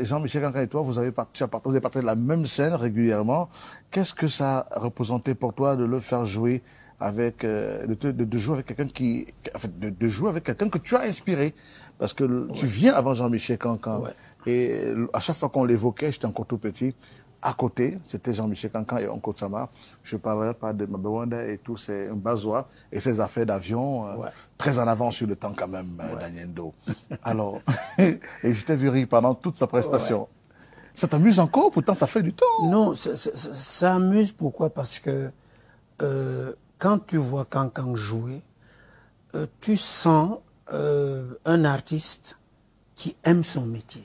Jean-Michel Cancan et toi, vous avez partagé la même scène régulièrement. Qu'est-ce que ça a représenté pour toi de le faire jouer avec, de jouer avec quelqu'un de jouer avec quelqu'un que tu as inspiré? Parce que tu viens avant Jean-Michel Cancan. Ouais. Et à chaque fois qu'on l'évoquait, j'étais encore tout petit. À côté, c'était Jean-Michel Cancan et Onko Tsama. Je ne parlerai pas de Mabewanda et tous ces Mbazoa et ses affaires d'avion, très en avant sur le temps quand même, Daniendo. Alors, et je t'ai vu rire pendant toute sa prestation. Ça t'amuse encore? Pourtant, ça fait du temps. Non, ça amuse. Pourquoi? Parce que quand tu vois Cancan jouer, tu sens un artiste qui aime son métier.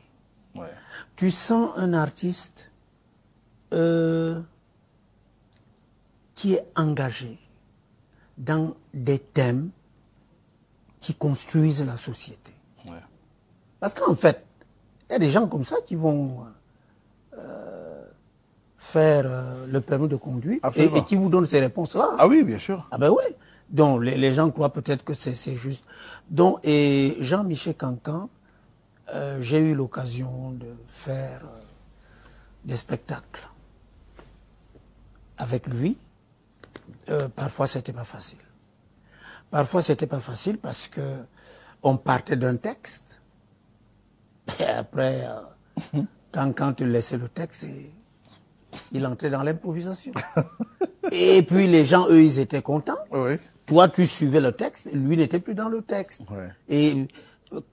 Ouais. Tu sens un artiste qui est engagé dans des thèmes qui construisent la société. Ouais. Parce qu'en fait, il y a des gens comme ça qui vont faire le permis de conduire et qui vous donnent ces réponses-là. Ah oui, bien sûr. Ah ben oui. Donc les gens croient peut-être que c'est juste. Donc, et Jean-Michel Cancan, j'ai eu l'occasion de faire des spectacles avec lui. Parfois, c'était pas facile. Parfois, c'était pas facile parce que on partait d'un texte. Et après, quand tu laissais le texte, il entrait dans l'improvisation. Et puis, les gens, eux, ils étaient contents. Oui. Toi, tu suivais le texte, lui n'était plus dans le texte. Ouais. Et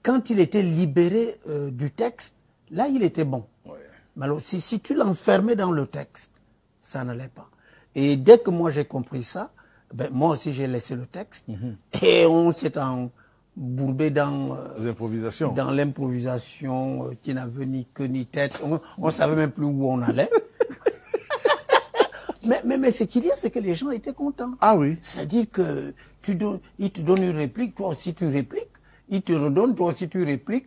quand il était libéré du texte, là, il était bon. Ouais. Mais alors, si tu l'enfermais dans le texte, ça n'allait pas. Et dès que moi j'ai compris ça, ben, moi aussi j'ai laissé le texte. Et on s'est embourbé dans l'improvisation qui n'avait ni queue ni tête. On ne savait même plus où on allait. mais ce qu'il y a, c'est que les gens étaient contents. Ah oui. C'est-à-dire que ils te donnent une réplique, toi aussi tu répliques. Ils te redonnent, toi aussi tu répliques.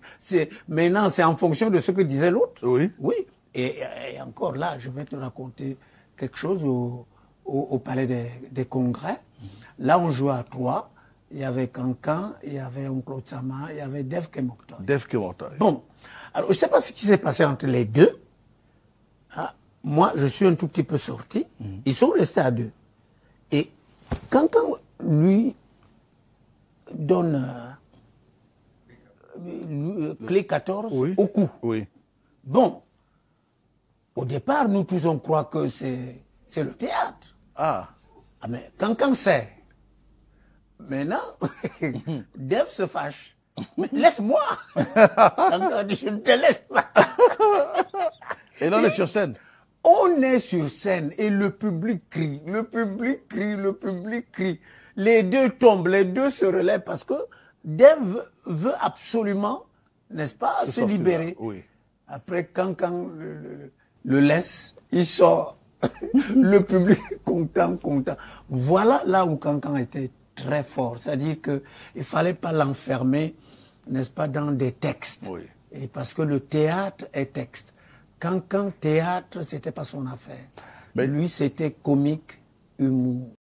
Maintenant, c'est en fonction de ce que disait l'autre. Oui. Oui. Et encore là, je vais te raconter quelque chose au Palais des Congrès. Là, on jouait à trois. Il y avait Cancan, il y avait Onko Tsama, il y avait Dev Kemoktoy. Dev Kemoktoy. Bon. Alors, je ne sais pas ce qui s'est passé entre les deux. Ah, moi, je suis un tout petit peu sorti. Ils sont restés à deux. Et Cancan, lui, donne clé 14 au cou. Oui. Bon. Au départ, nous tous, on croit que c'est le théâtre. Ah. Mais Cancan sait. Maintenant, Dev se fâche. Mais laisse-moi. Cancan dit, je ne te laisse pas. Et là, on est sur scène. On est sur scène et le public crie. Le public crie, le public crie. Les deux tombent, les deux se relèvent parce que Dev veut absolument, n'est-ce pas, se libérer. Oui. Après, Cancan le laisse, il sort. Le public content. Voilà là où Cancan était très fort. C'est-à-dire qu'il ne fallait pas l'enfermer, n'est-ce pas, dans des textes. Oui. Et parce que le théâtre est texte. Cancan, théâtre, c'était pas son affaire. Mais lui, c'était comique, humour.